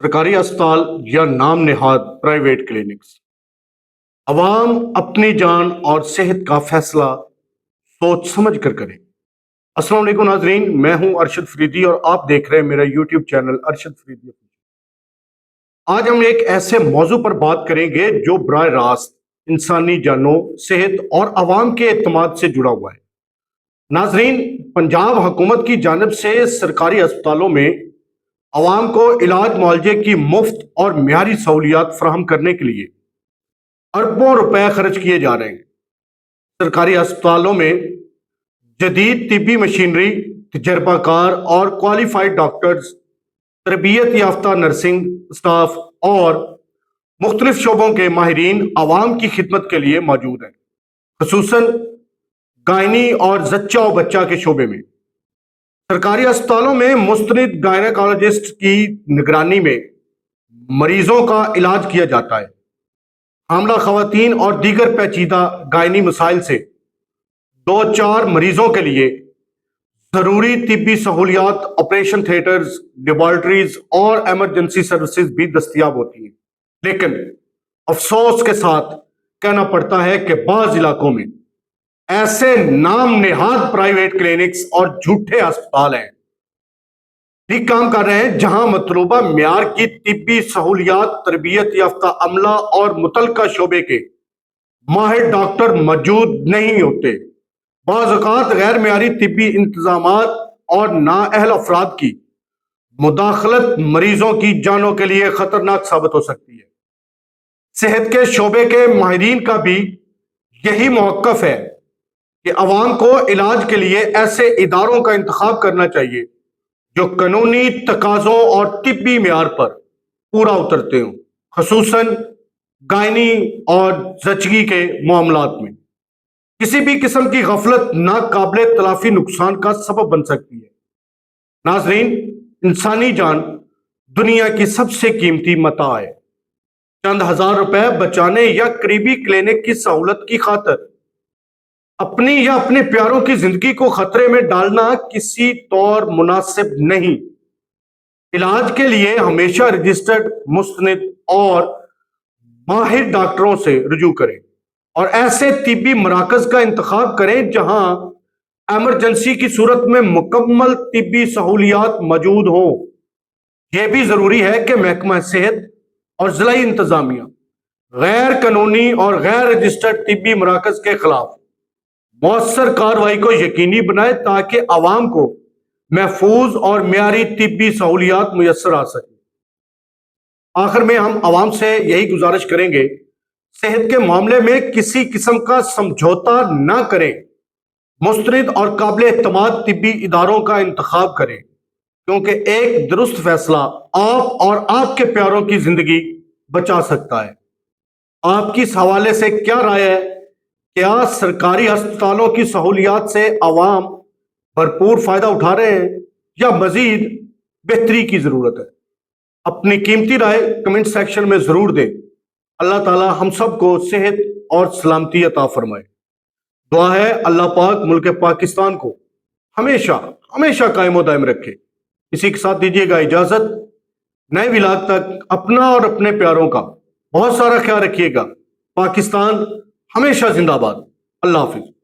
سرکاری اسپتال یا نام نہاد پرائیویٹ کلینکس، عوام اپنی جان اور صحت کا فیصلہ سوچ سمجھ کر کریں۔ السلام علیکم ناظرین، میں ہوں ارشد فریدی اور آپ دیکھ رہے ہیں میرا یوٹیوب چینل ارشد فریدی۔ آج ہم ایک ایسے موضوع پر بات کریں گے جو براہ راست انسانی جانوں، صحت اور عوام کے اعتماد سے جڑا ہوا ہے۔ ناظرین، پنجاب حکومت کی جانب سے سرکاری اسپتالوں میں عوام کو علاج معالجے کی مفت اور معیاری سہولیات فراہم کرنے کے لیے اربوں روپے خرچ کیے جا رہے ہیں۔ سرکاری اسپتالوں میں جدید طبی مشینری، تجربہ کار اور کوالیفائڈ ڈاکٹرز، تربیت یافتہ نرسنگ اسٹاف اور مختلف شعبوں کے ماہرین عوام کی خدمت کے لیے موجود ہیں، خصوصاً گائنی اور زچہ و بچہ کے شعبے میں۔ سرکاری اسپتالوں میں مستند گائنیکالوجسٹ کی نگرانی میں مریضوں کا علاج کیا جاتا ہے۔ حاملہ خواتین اور دیگر پیچیدہ گائنی مسائل سے دو چار مریضوں کے لیے ضروری طبی سہولیات، آپریشن تھیٹرز، لیبارٹریز اور ایمرجنسی سروسز بھی دستیاب ہوتی ہیں۔ لیکن افسوس کے ساتھ کہنا پڑتا ہے کہ بعض علاقوں میں ایسے نام نہاد پرائیویٹ کلینکس اور جھوٹے اسپتال ہیں بھی کام کر رہے ہیں، جہاں مطلوبہ معیار کی طبی سہولیات، تربیت یافتہ عملہ اور متعلقہ شعبے کے ماہر ڈاکٹر موجود نہیں ہوتے۔ بعض اوقات غیر معیاری طبی انتظامات اور نااہل افراد کی مداخلت مریضوں کی جانوں کے لیے خطرناک ثابت ہو سکتی ہے۔ صحت کے شعبے کے ماہرین کا بھی یہی موقف ہے کہ عوام کو علاج کے لیے ایسے اداروں کا انتخاب کرنا چاہیے جو قانونی تقاضوں اور طبی معیار پر پورا اترتے ہوں، خصوصاً گائنی اور زچگی کے معاملات میں۔ کسی بھی قسم کی غفلت ناقابل تلافی نقصان کا سبب بن سکتی ہے۔ ناظرین، انسانی جان دنیا کی سب سے قیمتی متاع ہے۔ چند ہزار روپے بچانے یا قریبی کلینک کی سہولت کی خاطر اپنی یا اپنے پیاروں کی زندگی کو خطرے میں ڈالنا کسی طور مناسب نہیں۔ علاج کے لیے ہمیشہ رجسٹرڈ، مستند اور ماہر ڈاکٹروں سے رجوع کریں اور ایسے طبی مراکز کا انتخاب کریں جہاں ایمرجنسی کی صورت میں مکمل طبی سہولیات موجود ہوں۔ یہ بھی ضروری ہے کہ محکمہ صحت اور ضلعی انتظامیہ غیر قانونی اور غیر رجسٹرڈ طبی مراکز کے خلاف مؤثر کارروائی کو یقینی بنائے تاکہ عوام کو محفوظ اور معیاری طبی سہولیات میسر آ سکیں۔ آخر میں ہم عوام سے یہی گزارش کریں گے، صحت کے معاملے میں کسی قسم کا سمجھوتا نہ کریں، مستند اور قابل اعتماد طبی اداروں کا انتخاب کریں، کیونکہ ایک درست فیصلہ آپ اور آپ کے پیاروں کی زندگی بچا سکتا ہے۔ آپ کی اس حوالے سے کیا رائے ہے؟ کیا سرکاری ہسپتالوں کی سہولیات سے عوام بھرپور فائدہ اٹھا رہے ہیں یا مزید بہتری کی ضرورت ہے؟ اپنی قیمتی رائے کمنٹ سیکشن میں ضرور دیں۔ اللہ تعالی ہم سب کو صحت اور سلامتی عطا فرمائے۔ دعا ہے اللہ پاک ملک پاکستان کو ہمیشہ ہمیشہ قائم و دائم رکھے۔ اسی کے ساتھ دیجیے گا اجازت۔ نئے ولاگ تک اپنا اور اپنے پیاروں کا بہت سارا خیال رکھیے گا۔ پاکستان ہمیشہ زندہ باد۔ اللہ حافظ۔